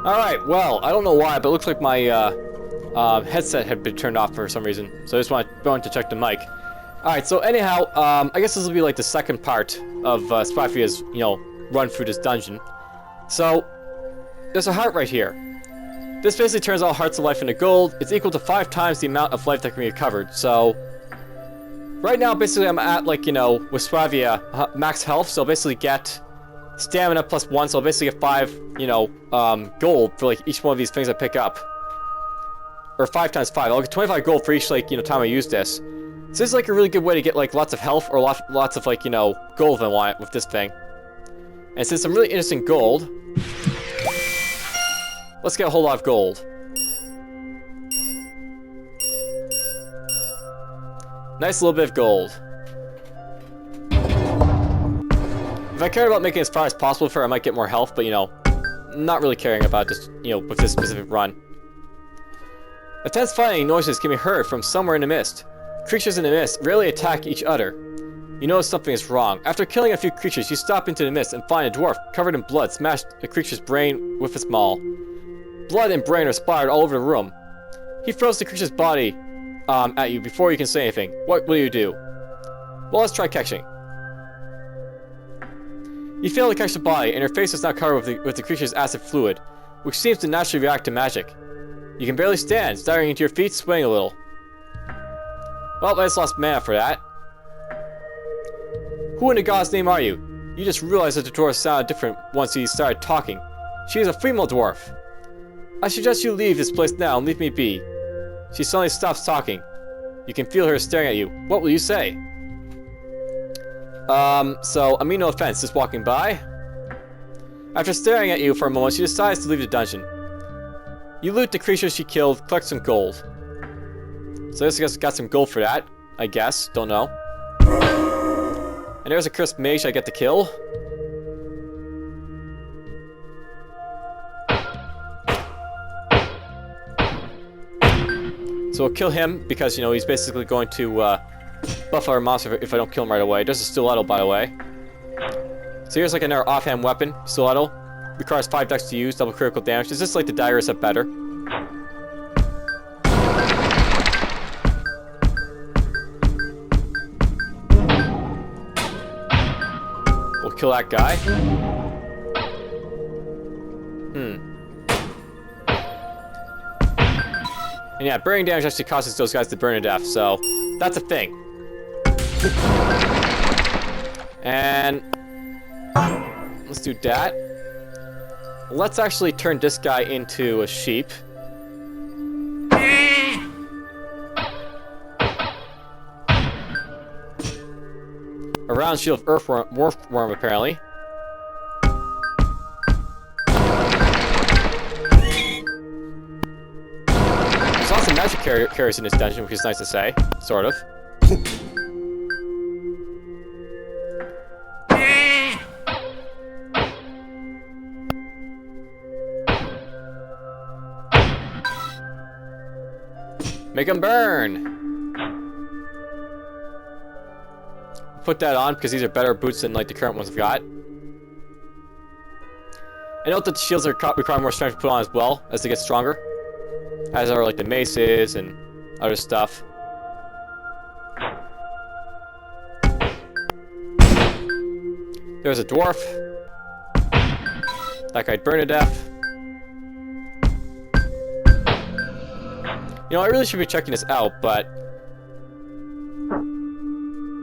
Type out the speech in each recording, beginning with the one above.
Alright, well, I don't know why, but it looks like my headset had been turned off for some reason. So I just wanted to check the mic. Alright, so anyhow, I guess this will be like the second part of Svafa's, run through this dungeon. So, there's a heart right here. This basically turns all hearts of life into gold. It's equal to 5 times the amount of life that can be recovered. So, right now, basically, I'm at, with Svafa, max health. So, basically get stamina plus 1. So, I'll basically get 5, gold for, each one of these things I pick up. Or 5 times 5. I'll get 25 gold for each, time I use this. So, this is, a really good way to get, lots of health or lots of, gold if I want with this thing. And since some really interesting gold, let's get a whole lot of gold. Nice little bit of gold. If I care about making it as far as possible for, I might get more health, but not really caring about just, with this specific run. Intense fighting noises can be heard from somewhere in the mist. Creatures in the mist rarely attack each other. You notice something is wrong. After killing a few creatures, you stop into the mist and find a dwarf covered in blood smash a creature's brain with his maul. Blood and brain are splattered all over the room. He throws the creature's body at you before you can say anything. What will you do? Well, let's try catching. You fail to catch the body, and your face is now covered with the creature's acid fluid, which seems to naturally react to magic. You can barely stand, staggering into your feet, swaying a little. Well, I just lost mana for that. Who in the god's name are you? You just realized that the dwarf sounded different once he started talking. She is a female dwarf. I suggest you leave this place now and leave me be. She suddenly stops talking. You can feel her staring at you. What will you say? So, I mean no offense, just walking by. After staring at you for a moment, she decides to leave the dungeon. You loot the creature she killed, collect some gold. So I guess I got some gold for that, I guess. Don't know. And there's a cursed mage I get to kill. So we'll kill him because, he's basically going to buff our monster if I don't kill him right away. There's a stiletto, by the way. So here's another offhand weapon, stiletto. Requires 5 dex to use, double critical damage. Is this like the dagger except better? We'll kill that guy. And yeah, burning damage actually causes those guys to burn to death, so that's a thing. And let's do that. Let's actually turn this guy into a sheep. A round shield of earthworm apparently. There's lots of magic carriers in this dungeon, which is nice to say. Sort of. Make them burn! Put that on because these are better boots than the current ones I've got. I note that the shields require more strength to put on as well as they get stronger. As are the maces and other stuff. There's a dwarf. That guy'd burn to death. I really should be checking this out, but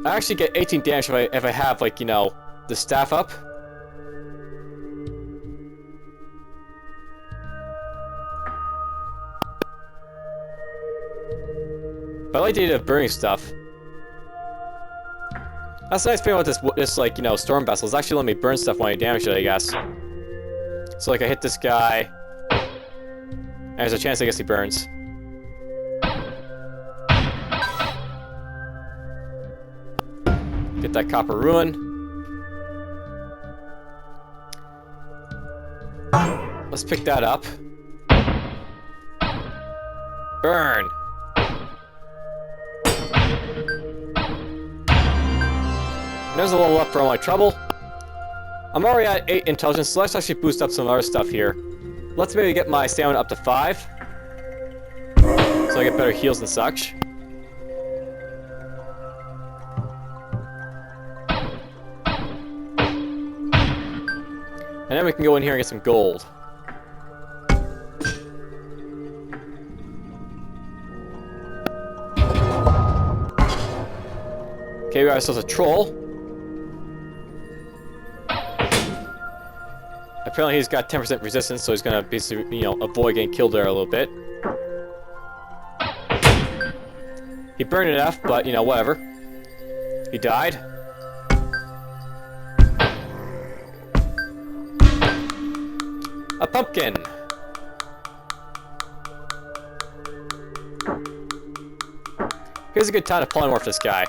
I actually get 18 damage if I have, the staff up. But I like the idea of burning stuff. That's the nice thing about this storm vessel. It's actually letting me burn stuff when I damage it, I guess. So, I hit this guy, and there's a chance I guess he burns. Get that copper ruin. Let's pick that up. Burn! There's a level up for all my trouble. I'm already at 8 intelligence, so let's actually boost up some other stuff here. let's maybe get my stamina up to 5. So I get better heals and such. And then we can go in here and get some gold. Okay, we got ourselves a troll. Apparently he's got 10% resistance, so he's gonna basically, you know, avoid getting killed there a little bit. He burned it off, but, you know, whatever. He died. A pumpkin! Here's a good time to polymorph this guy.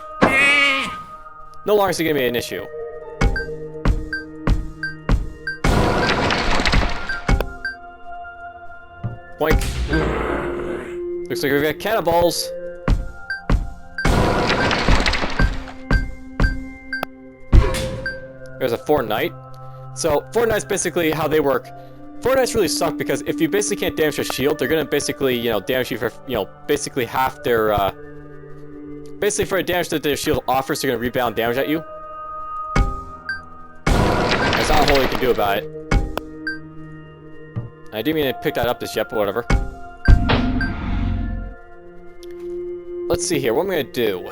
No longer is it gonna be an issue. Boink. Looks like we've got cannonballs. There's a Fortnite. So, Fortnite's basically how they work. Fortnites really suck because if you basically can't damage their shield, they're gonna basically, you know, damage you for, you know, basically half their, basically for the damage that their shield offers, they're gonna rebound damage at you. There's not a whole lot you can do about it. I didn't mean to pick that up just yet, but whatever. Let's see here, what am I gonna do?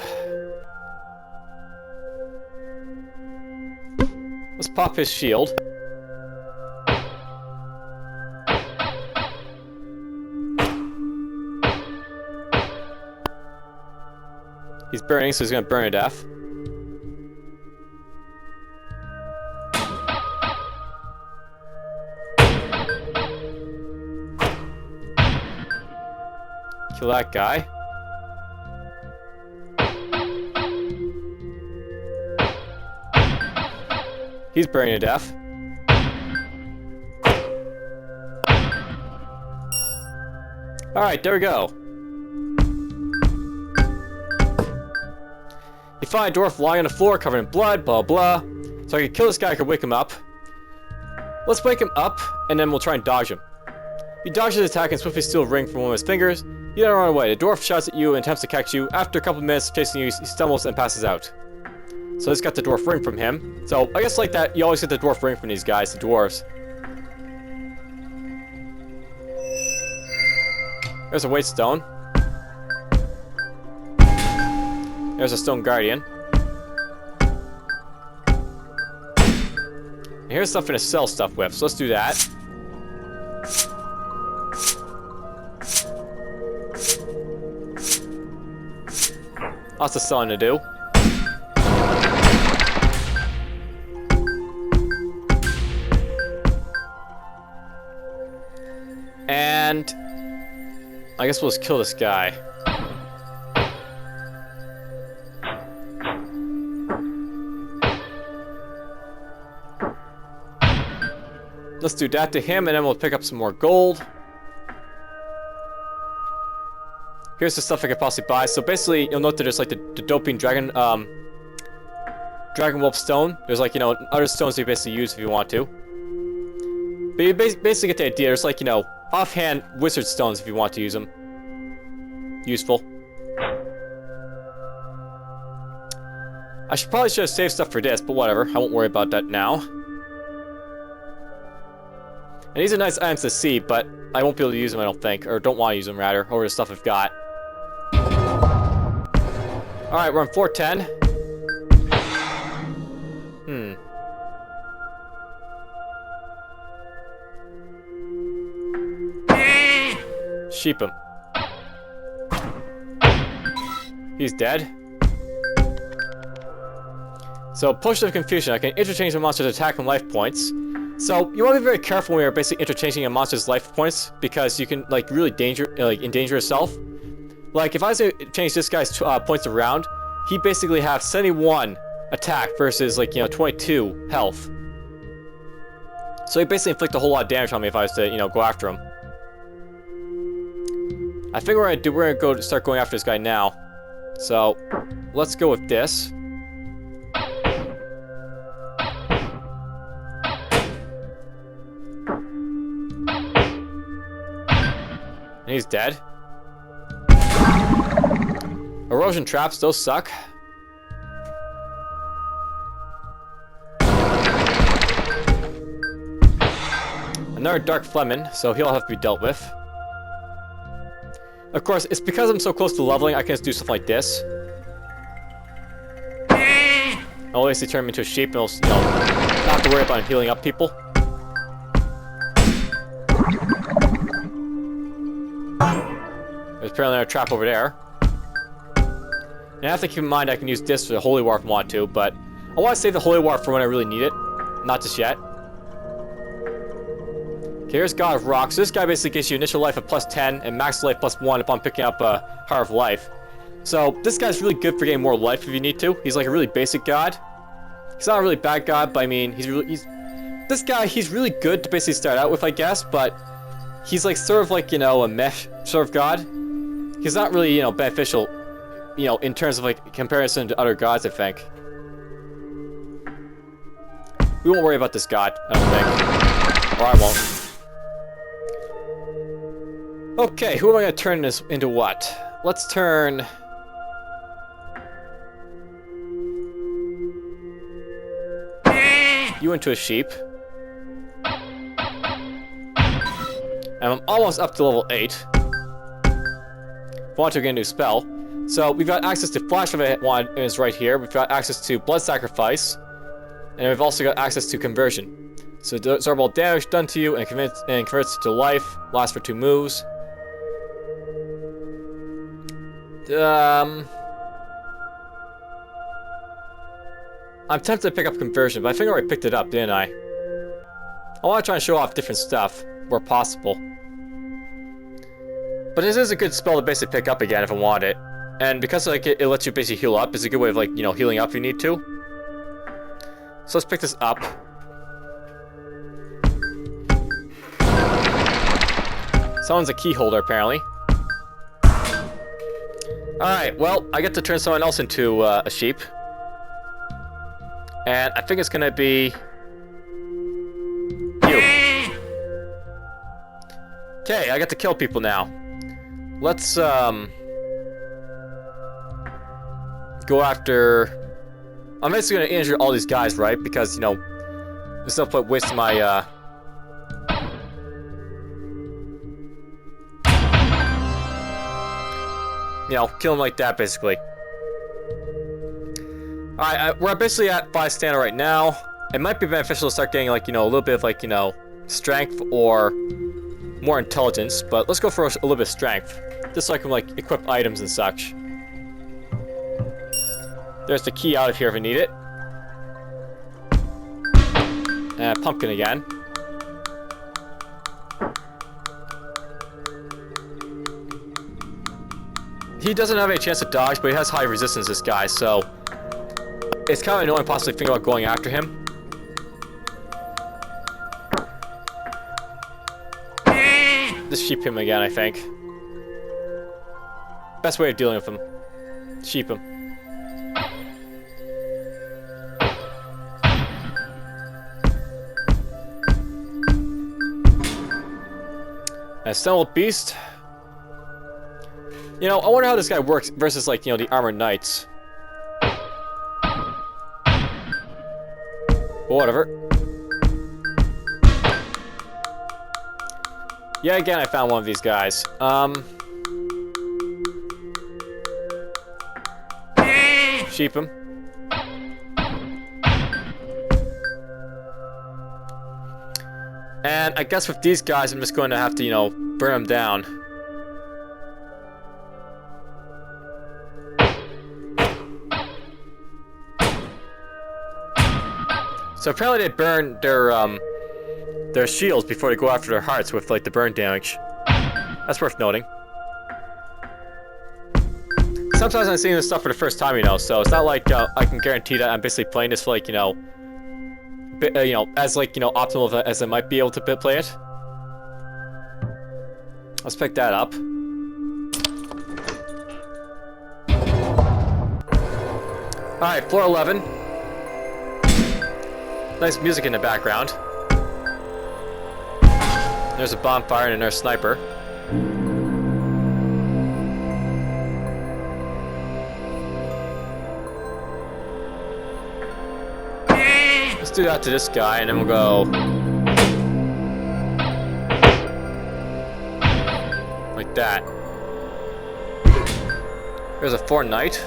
Let's pop his shield. He's burning, so he's gonna burn to death. Kill that guy. He's burning to death. Alright, there we go. You find a dwarf lying on the floor covered in blood, blah blah. So I can kill this guy, I can wake him up. Let's wake him up, and then we'll try and dodge him. You dodge his attack and swiftly steal a ring from one of his fingers. You don't run away. The dwarf shouts at you and attempts to catch you. After a couple of minutes chasing you, he stumbles and passes out. So I just got the dwarf ring from him. So I guess like that, you always get the dwarf ring from these guys, the dwarves. There's a weight stone. There's a stone guardian. And here's something to sell stuff with, so let's do that. Lots of selling to do. And I guess we'll just kill this guy. Let's do that to him, and then we'll pick up some more gold. Here's the stuff I could possibly buy. So basically, you'll note that there's like the doping dragon wolf stone. There's like, you know, other stones you basically use if you want to. But you basically get the idea. There's like, you know, offhand wizard stones if you want to use them. Useful. I probably should have saved stuff for this, but whatever. I won't worry about that now. And these are nice items to see, but I won't be able to use them, I don't think. Or don't want to use them, rather, over the stuff I've got. Alright, we're on 410. Sheep him. He's dead. So, Potion of Confusion. I can interchange the monster's attack and life points. So, you want to be very careful when you're basically interchanging a monster's life points, because you can, like, really endanger yourself. Like, if I was to change this guy's points around, he basically have 71 attack versus, like, you know, 22 health. So he basically inflict a whole lot of damage on me if I was to, you know, go after him. I think we're gonna start going after this guy now. So, let's go with this. And he's dead. Erosion traps, those suck. Another Dark Flemin, so he'll have to be dealt with. Of course, it's because I'm so close to leveling, I can just do stuff like this. I'll basically turn him into a sheep and he'll, not have to worry about healing up people. There's apparently a trap over there. And I have to keep in mind I can use this for the Holy War if I want to, but I want to save the Holy War for when I really need it. Not just yet. Okay, here's God of Rock. So this guy basically gives you initial life of +10 and max life +1 upon picking up Heart of Life. So this guy's really good for getting more life if you need to. He's like a really basic god. He's not a really bad god, but I mean, he's really good to basically start out with, I guess, but he's like sort of like, a mesh sort of god. He's not really, beneficial, in terms of like comparison to other gods, I think. We won't worry about this god, I don't think. Or I won't. Okay, who am I going to turn this into what? Let's turn... you into a sheep. And I'm almost up to level 8. If I want to get a new spell. So we've got access to Flash of a Wand is right here. We've got access to Blood Sacrifice. And we've also got access to Conversion. So absorb all damage done to you and converts to life. Lasts for 2 moves. I'm tempted to pick up Conversion, but I think I already picked it up, didn't I? I want to try and show off different stuff, where possible. But this is a good spell to basically pick up again if I want it. And because like it lets you basically heal up, it's a good way of like, healing up if you need to. So let's pick this up. Someone's a key holder, apparently. Alright, well, I get to turn someone else into a sheep. And I think it's gonna be... you. Okay, I get to kill people now. Let's, go after... I'm basically gonna injure all these guys, right? Because, there's no point wasting my, kill them like that, basically. Alright, we're basically at 5 standard right now. It might be beneficial to start getting, like, a little bit of, like, strength or more intelligence, but let's go for a little bit of strength. Just so I can, like, equip items and such. There's the key out of here if I need it. And pumpkin again. He doesn't have any chance to dodge, but he has high resistance, this guy, so... it's kind of annoying possibly thinking about going after him. Just sheep him again, I think. Best way of dealing with him. Sheep him. And Stumbled Beast. I wonder how this guy works versus, like, the Armored Knights. Whatever. Yeah, again, I found one of these guys. Sheep him. And I guess with these guys, I'm just going to have to, burn them down. So apparently they burn their shields before they go after their hearts with, like, the burn damage. That's worth noting. Sometimes I'm seeing this stuff for the first time, so it's not like I can guarantee that I'm basically playing this for, like, as, like, optimal as I might be able to play it. Let's pick that up. Alright, floor 11. Nice music in the background. There's a bonfire and there's a sniper. let's do that to this guy, and then we'll go like that. There's a Fortnite.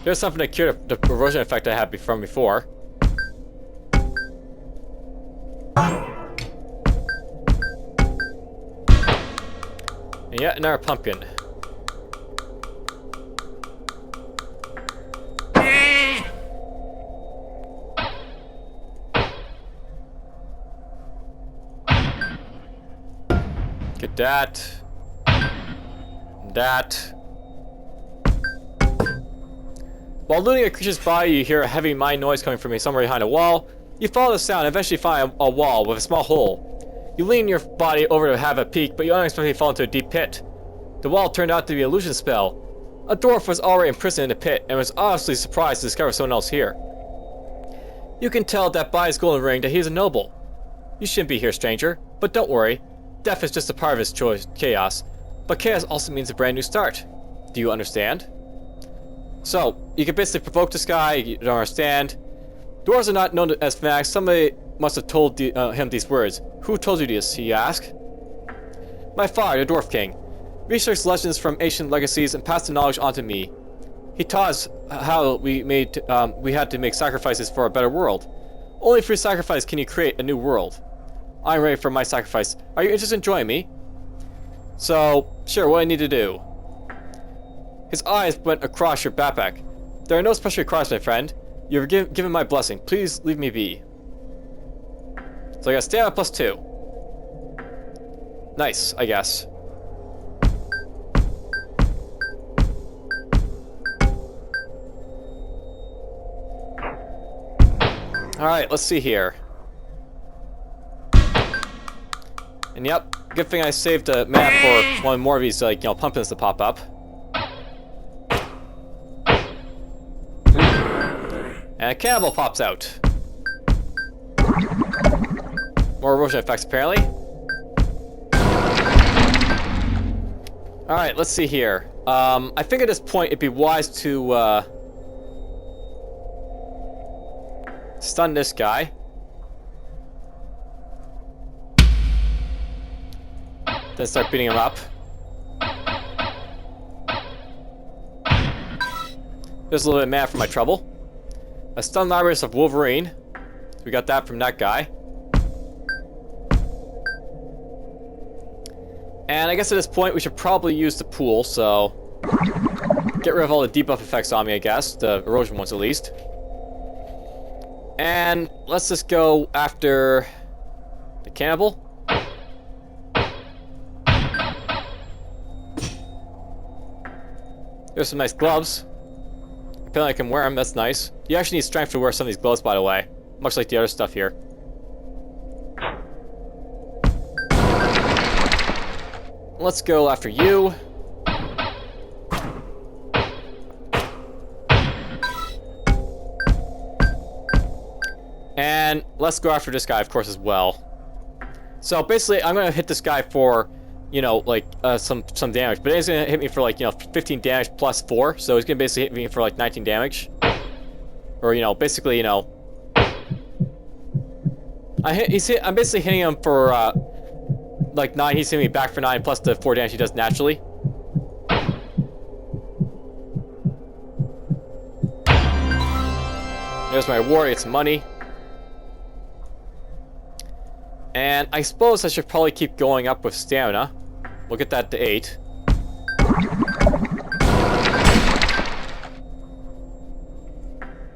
There's something to cure the erosion effect I had from before. And yet another pumpkin. Get that. That. While looting a creature's body, you hear a heavy mine noise coming from somewhere behind a wall. You follow the sound and eventually find a wall with a small hole. You lean your body over to have a peek, but you unexpectedly fall into a deep pit. The wall turned out to be an illusion spell. A dwarf was already imprisoned in the pit and was obviously surprised to discover someone else here. You can tell that by his golden ring that he is a noble. You shouldn't be here, stranger, but don't worry. Death is just a part of his chaos, but chaos also means a brand new start. Do you understand? So, you can basically provoke this guy, you don't understand. Dwarves are not known as fanatics. Somebody must have told him these words. Who told you this, he asked. My father, the Dwarf King. Researched legends from ancient legacies and passed the knowledge on to me. He taught us how we had to make sacrifices for a better world. Only through sacrifice can you create a new world. I'm ready for my sacrifice. Are you interested in joining me? So, sure, what do I need to do? His eyes went across your backpack. There are no special requirements, my friend. You have given my blessing. Please leave me be. So I got stamina plus 2. Nice, I guess. Alright, let's see here. And yep, good thing I saved a map for one more of these, like, you know, pumpkins to pop up. And a cannibal pops out. More erosion effects, apparently. Alright, let's see here. I think at this point it'd be wise to stun this guy. Then start beating him up. There's a little bit of mana for my trouble. A stun library of Wolverine. So we got that from that guy. And I guess at this point we should probably use the pool, so get rid of all the debuff effects on me, I guess. The erosion ones at least. And let's just go after the cannibal. There's some nice gloves. Apparently I can wear them, that's nice. You actually need strength to wear some of these gloves, by the way. Much like the other stuff here. Let's go after you. And let's go after this guy, of course, as well. So basically, I'm gonna hit this guy for, you know, like some damage, but he's gonna hit me for like, you know, 15 damage plus 4. So he's gonna basically hit me for like 19 damage, or you know, basically, you know, I'm basically hitting him for like 9. He's hitting me back for 9 plus the 4 damage he does naturally. There's my reward. It's money. And I suppose I should probably keep going up with stamina. We'll get that to 8.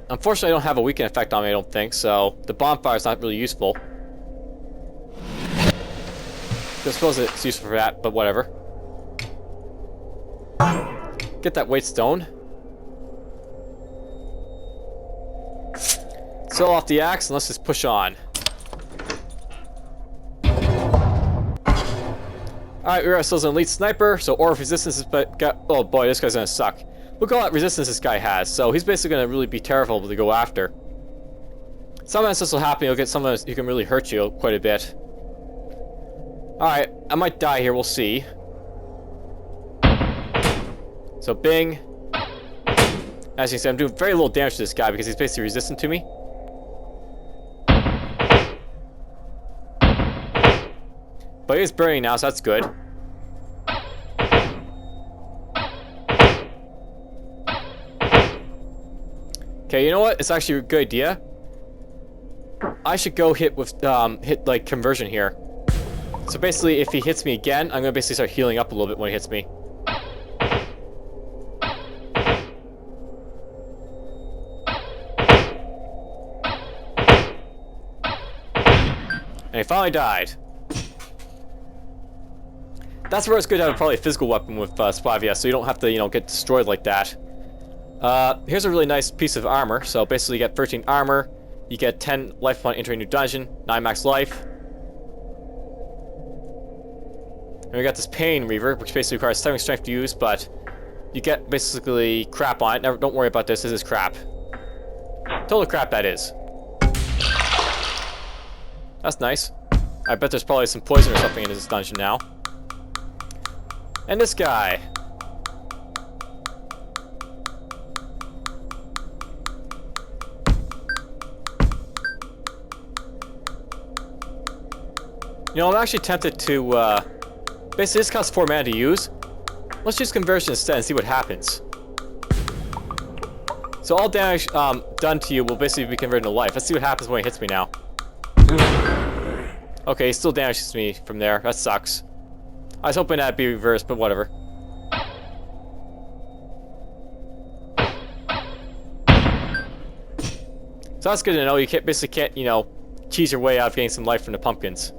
Unfortunately, I don't have a weaken effect on me, I don't think, so the bonfire is not really useful. I suppose it's useful for that, but whatever. Get that weight stone. Sell off the axe and let's just push on. Alright, we got ourselves an elite sniper, so aura of resistance is oh boy, this guy's gonna suck. Look at all that resistance this guy has, so he's basically gonna really be terrible to go after. Sometimes this will happen, you'll get someone who can really hurt you quite a bit. Alright, I might die here, we'll see. So, bing. As you can see, I'm doing very little damage to this guy because he's basically resistant to me. But he is burning now, so that's good. Okay, you know what? It's actually a good idea. I should go hit with, hit, like, conversion here. So basically, if he hits me again, I'm gonna basically start healing up a little bit when he hits me. And he finally died. That's where it's good to have probably a physical weapon with Svafa, so you don't have to, you know, get destroyed like that. Here's a really nice piece of armor. So basically you get 13 armor, you get 10 life upon entering a new dungeon, 9 max life. And we got this Pain Reaver, which basically requires 7 strength to use, but you get basically crap on it. Never, don't worry about this is crap. Total crap that is. That's nice. I bet there's probably some poison or something in this dungeon now. And this guy. You know, I'm actually tempted to, basically this costs 4 mana to use. Let's use conversion instead and see what happens. So all damage, done to you will basically be converted to life. Let's see what happens when he hits me now. Okay, he still damages me from there. That sucks. I was hoping that'd be reversed, but whatever. So that's good to know. You can't, basically can't, you know, cheese your way out of getting some life from the pumpkins.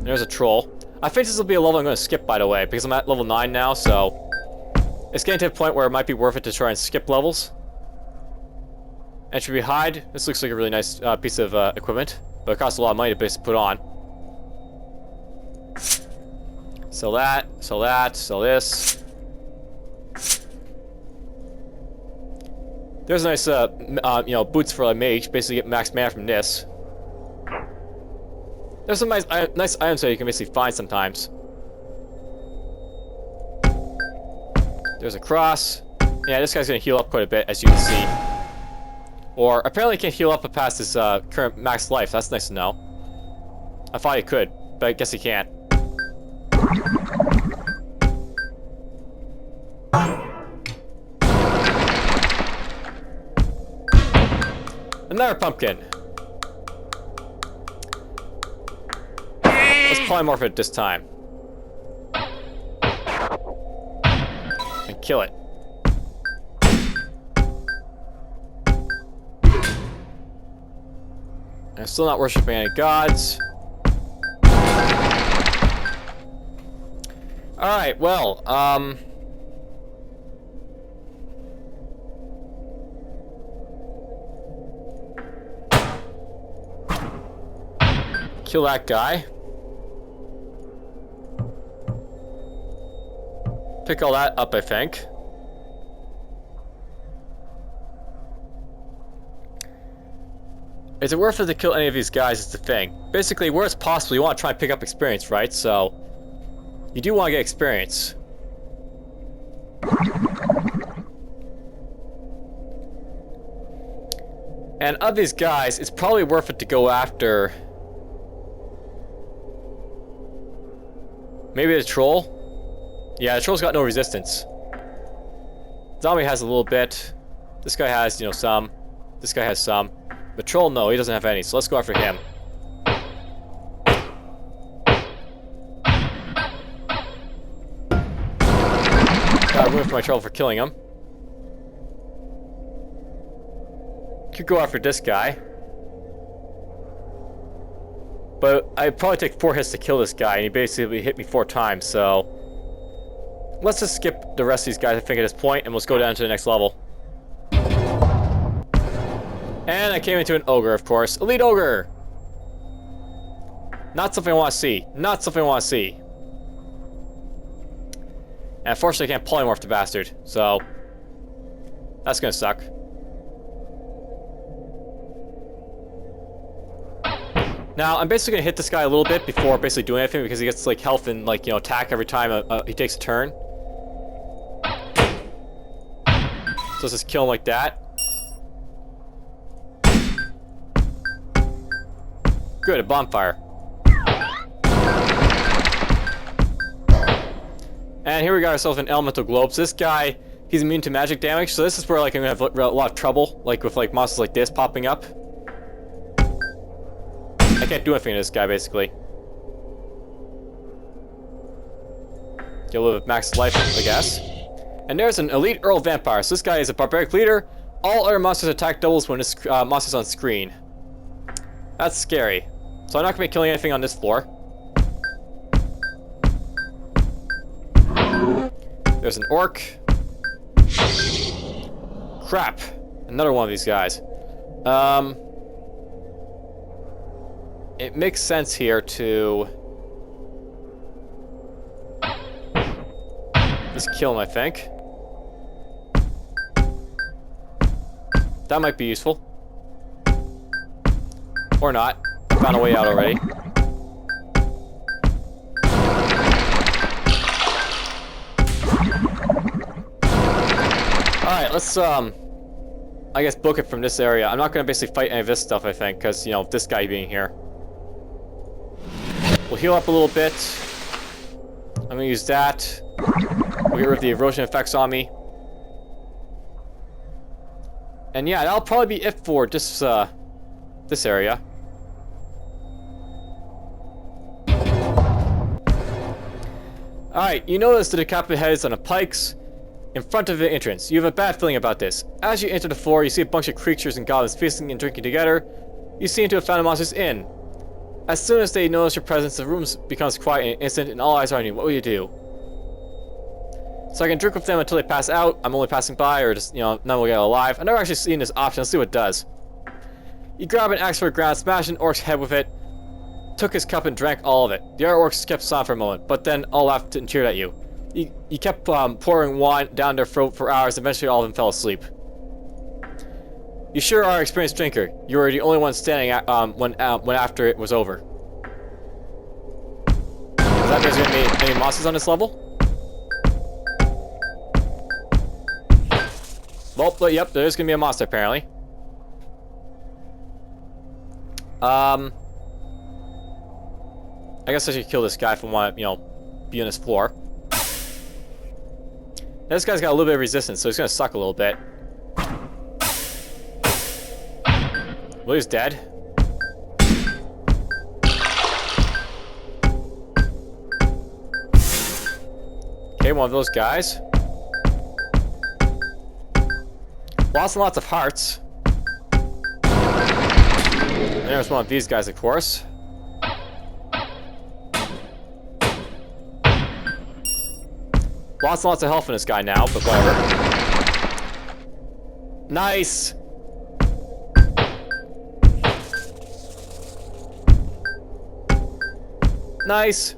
There's a troll. I think this will be a level I'm going to skip, by the way, because I'm at level 9 now, so it's getting to the point where it might be worth it to try and skip levels. Entry hide. This looks like a really nice piece of equipment, but it costs a lot of money to basically put on. Sell that, sell that, sell this. There's a nice, you know, boots for a mage. Basically get max mana from this. There's some nice items that you can basically find sometimes. There's a cross. Yeah, this guy's gonna heal up quite a bit, as you can see. Or apparently can't heal up past his current max life. That's nice to know. I thought he could, but I guess he can't. Another pumpkin. Let's polymorph it this time. And kill it. I'm still not worshiping any gods. Alright, well, kill that guy. Pick all that up, I think. Is it worth it to kill any of these guys is the thing. Basically, where it's possible, you want to try and pick up experience, right? So, you do want to get experience. And of these guys, it's probably worth it to go after... maybe the troll? Yeah, the troll's got no resistance. Zombie has a little bit. This guy has, you know, some. This guy has some. The troll, no, he doesn't have any, so let's go after him. Got room for my troll for killing him. Could go after this guy. But I'd probably take 4 hits to kill this guy, and he basically hit me 4 times, so... let's just skip the rest of these guys, I think, at this point, and let's go down to the next level. And I came into an ogre, of course. Elite ogre! Not something I want to see. Not something I want to see. And unfortunately I can't polymorph the bastard, so... that's gonna suck. Now, I'm basically gonna hit this guy a little bit before basically doing anything because he gets like health and like, you know, attack every time he takes a turn. So let's just kill him like that. Good, a bonfire. And here we got ourselves an elemental globe. So this guy, he's immune to magic damage. So this is where like I'm gonna have a lot of trouble, like with like monsters like this popping up. I can't do anything to this guy basically. Get a little bit of max life, I guess. And there's an elite Earl vampire. So this guy is a barbaric leader. All other monsters attack doubles when this monster's on screen. That's scary. So I'm not gonna be killing anything on this floor. There's an orc. Crap. Another one of these guys. It makes sense here to just kill him, I think. That might be useful. Or not. Found a way out already. Alright, let's, I guess book it from this area. I'm not gonna basically fight any of this stuff, I think, because, you know, this guy being here. We'll heal up a little bit. I'm gonna use that. We'll get rid of the erosion effects on me. And yeah, that'll probably be it for this, this area. Alright, you notice the decapitated heads on the pikes in front of the entrance. You have a bad feeling about this. As you enter the floor, you see a bunch of creatures and goblins feasting and drinking together. You see into a Found Monsters Inn. As soon as they notice your presence, the room becomes quiet in an instant and all eyes are on you. What will you do? So I can drink with them until they pass out. I'm only passing by, or just, you know, none will get alive. I've never actually seen this option. Let's see what it does. You grab an axe from the ground, smash an orc's head with it, took his cup and drank all of it. The other orcs kept silent for a moment, but then all laughed and cheered at you. You kept pouring wine down their throat for hours, eventually all of them fell asleep. You sure are an experienced drinker. You were the only one standing at, when after it was over. Does that mean there's gonna be any monsters on this level? Well, but yep, there's gonna be a monster apparently. I guess I should kill this guy if I want to, you know, be on this floor. Now, this guy's got a little bit of resistance, so he's gonna suck a little bit. Well, he's dead. Okay, one of those guys. Lots and lots of hearts. And there's one of these guys, of course. Lots and lots of health in this guy now, but whatever. Nice! Nice!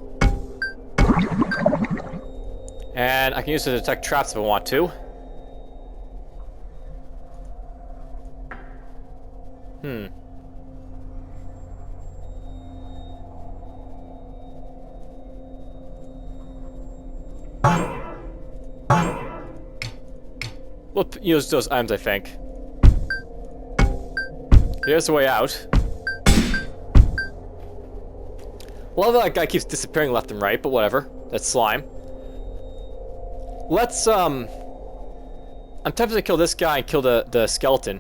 And I can use it to detect traps if I want to. We'll use those items, I think. Here's the way out. Well, that guy keeps disappearing left and right, but whatever. That's slime. Let's, I'm tempted to kill this guy and kill the skeleton.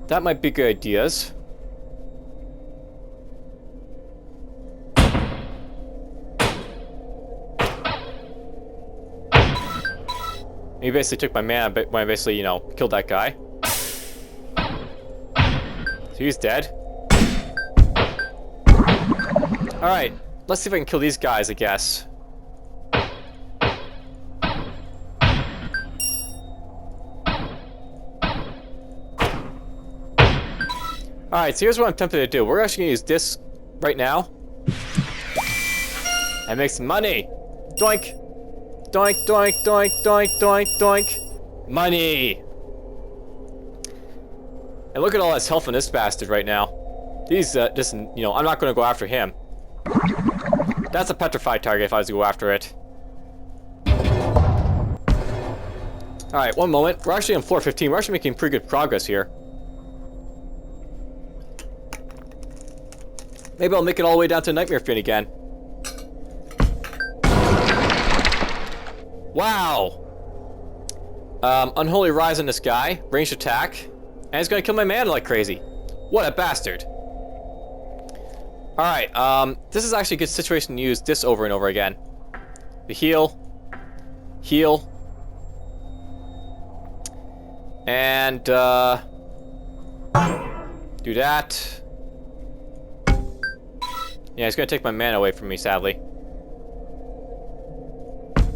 That might be good ideas. He basically took my mana when I basically, you know, killed that guy. So he's dead. Alright, let's see if I can kill these guys, I guess. Alright, so here's what I'm tempted to do. We're actually gonna use this right now. And make some money! Doink! Doink, doink, doink, doink, doink, doink. Money! And look at all this health in this bastard right now. He's just, you know, I'm not going to go after him. That's a petrified target if I was to go after it. Alright, one moment. We're actually on floor 15. We're actually making pretty good progress here. Maybe I'll make it all the way down to Nightmare Fin again. Wow! Unholy Rise on this guy. Ranged attack. And he's gonna kill my man like crazy. What a bastard. Alright, this is actually a good situation to use this over and over again. The heal. Heal. And, do that. Yeah, he's gonna take my mana away from me, sadly.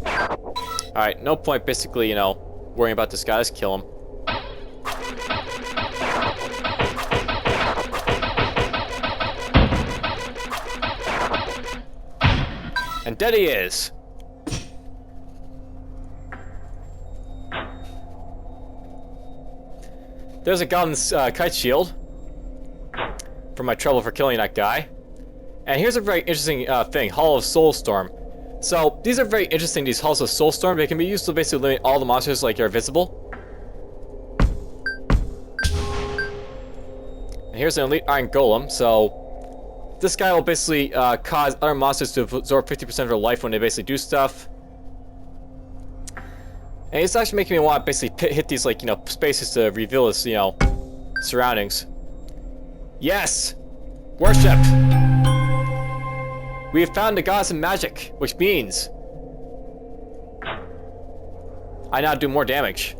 Alright, no point basically, you know, worrying about this guy. Let's kill him. And dead he is. There's a God's Kite Shield for my trouble for killing that guy. And here's a very interesting thing, Hall of Soulstorm. So, these are very interesting, these Halls of Soulstorm. They can be used to basically eliminate all the monsters like are visible. And here's an Elite Iron Golem, so this guy will basically cause other monsters to absorb 50% of their life when they basically do stuff. And it's actually making me want to basically hit these, like, you know, spaces to reveal his, you know, surroundings. Yes! Worship! We have found the goddess of magic, which means I now do more damage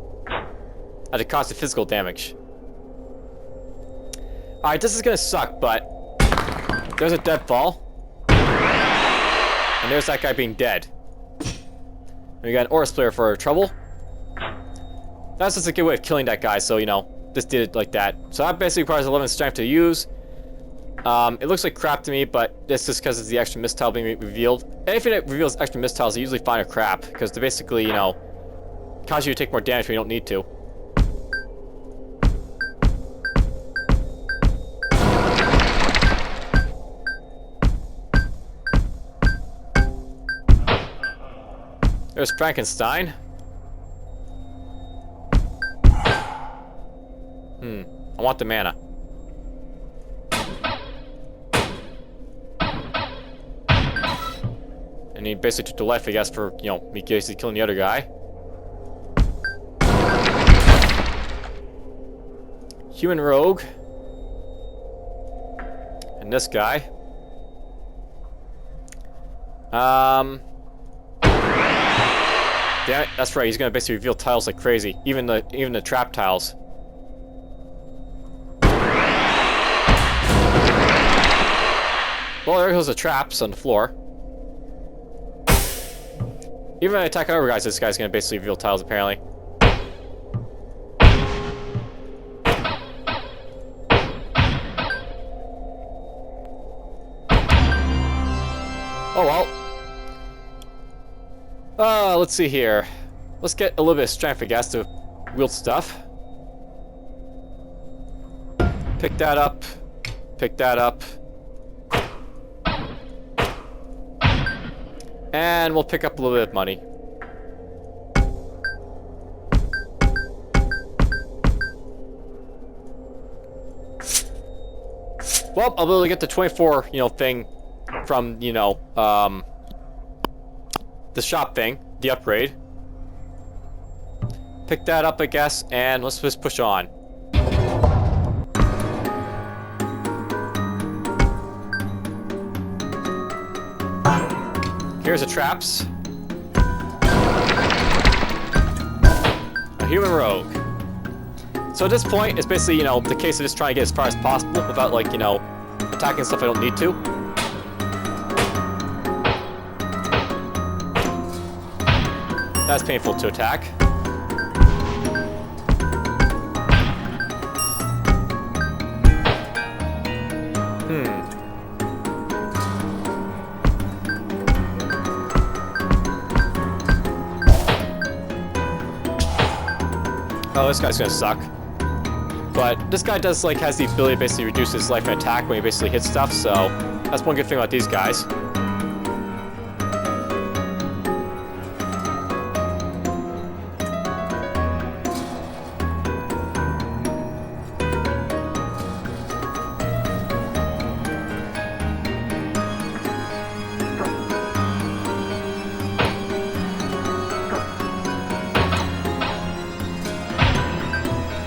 at the cost of physical damage. Alright, this is gonna suck, but there's a deadfall. And there's that guy being dead. And we got an Aura Splitter for trouble. That's just a good way of killing that guy, so, you know, just did it like that. So that basically requires 11 strength to use. It looks like crap to me, but that's just because it's the extra mist tile being revealed. Anything that reveals extra mist tiles, I usually find a crap, because they basically, you know, cause you to take more damage when you don't need to. There's Frankenstein. I want the mana. And he basically took the life, I guess, for, you know, me basically killing the other guy. Human Rogue. And this guy. Damn it, that's right, he's gonna basically reveal tiles like crazy. Even the trap tiles. Well, there goes the traps on the floor. Even when I attack other guys, this guy's gonna basically reveal tiles, apparently. Oh well. Let's see here. Let's get a little bit of strength, I guess, to wield stuff. Pick that up. Pick that up. And we'll pick up a little bit of money. Well, I'll be able to get the 24, you know, thing from, you know, the shop thing, the upgrade. Pick that up, I guess, and let's just push on. Here's the traps. A human rogue. So at this point, it's basically, you know, the case of just trying to get as far as possible without, like, you know, attacking stuff I don't need to. That's painful to attack. Oh, this guy's gonna suck. But this guy does, like, has the ability to basically reduce his life and attack when he basically hits stuff, so that's one good thing about these guys.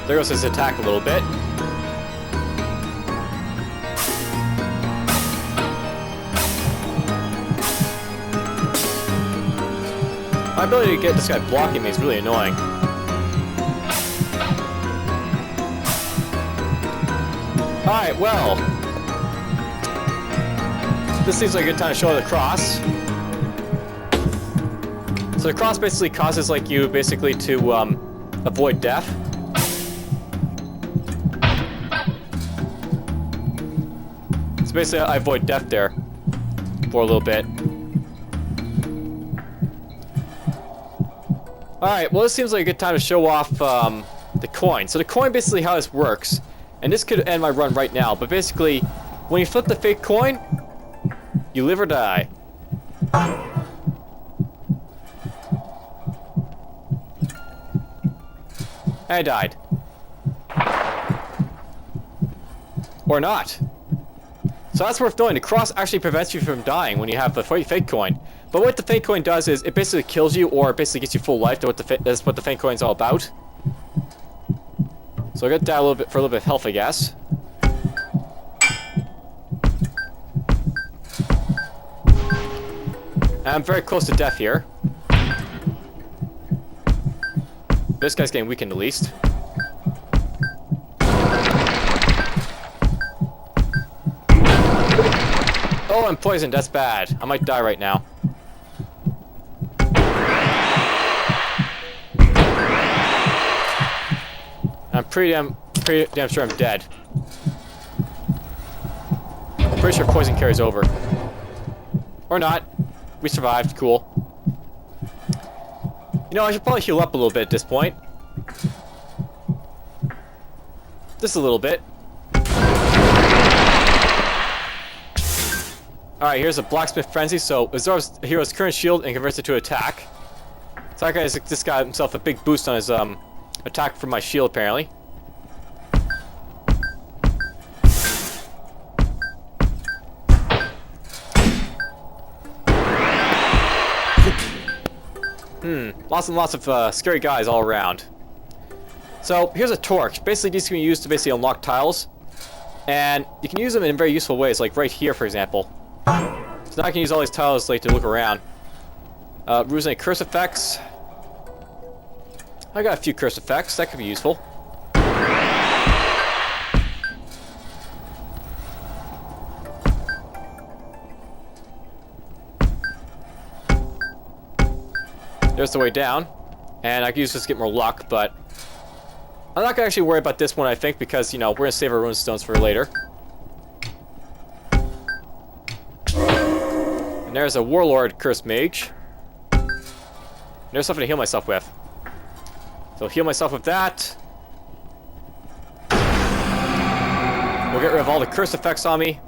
There goes his attack a little bit. My ability to get this guy blocking me is really annoying. Alright, well. This seems like a good time to show the cross. So the cross basically causes like you basically to avoid death. So basically I avoid death there for a little bit. Alright, well this seems like a good time to show off the coin. So the coin, basically how this works, and this could end my run right now, but basically when you flip the fake coin, you live or die. I died. Or not. So that's worth knowing. The cross actually prevents you from dying when you have the fake coin. But what the fake coin does is it basically kills you, or it basically gets you full life. That's what the fake coin's all about. So I got to die a little bit for a little bit of health, I guess. And I'm very close to death here. This guy's getting weakened at least. Oh, I'm poisoned. That's bad. I might die right now. I'm pretty damn sure I'm dead. I'm pretty sure poison carries over. Or not. We survived. Cool. You know, I should probably heal up a little bit at this point. Just a little bit. Alright, here's a Blacksmith Frenzy, so absorbs the hero's current shield and converts it to attack. So that guy just got himself a big boost on his attack from my shield, apparently. Lots and lots of scary guys all around. So here's a torch. Basically, these can be used to basically unlock tiles, and you can use them in very useful ways, like right here, for example. So now I can use all these tiles like to look around. Rules any curse effects. I got a few curse effects. That could be useful. There's the way down, and I can use this to get more luck, but I'm not gonna actually worry about this one, I think, because, you know, we're gonna save our Runestones for later. And there's a Warlord Cursed Mage. And there's something to heal myself with. So heal myself with that. We'll get rid of all the curse effects on me.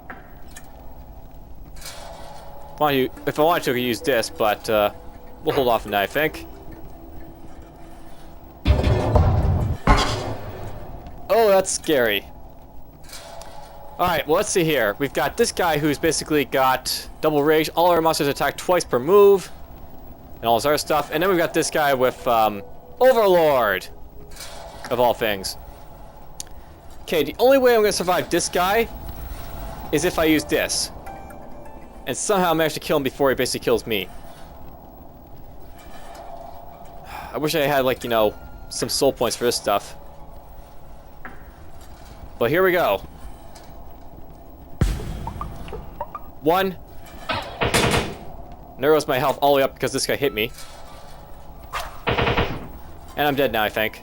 If I wanted to, I could use this, but we'll hold off on that, I think. Oh, that's scary. Alright, well, let's see here. We've got this guy who's basically got double rage. All our monsters attack twice per move. And all this other stuff. And then we've got this guy with Overlord. Of all things. Okay, the only way I'm going to survive this guy is if I use this. And somehow I manage to kill him before he basically kills me. I wish I had, like, you know, some soul points for this stuff. But here we go. 1. And there goes my health all the way up because this guy hit me. And I'm dead now, I think.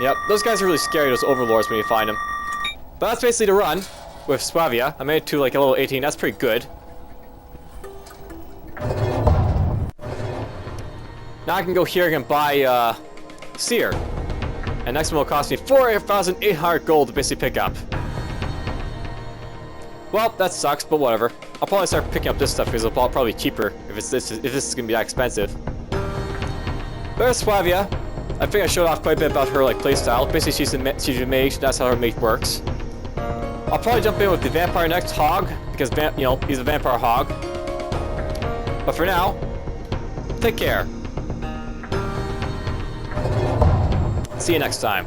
Yep, those guys are really scary, those overlords, when you find them. But that's basically the run with Svafa. I made it to like a level 18, that's pretty good. Now I can go here and buy Seer. And next one will cost me 4,800 gold to basically pick up. Well, that sucks, but whatever. I'll probably start picking up this stuff because it'll probably be cheaper if this is gonna be that expensive. There's Svafa. I think I showed off quite a bit about her like playstyle. Basically, she's a mage. That's how her mage works. I'll probably jump in with the vampire next, Hog, because you know he's a vampire hog. But for now, take care. See you next time.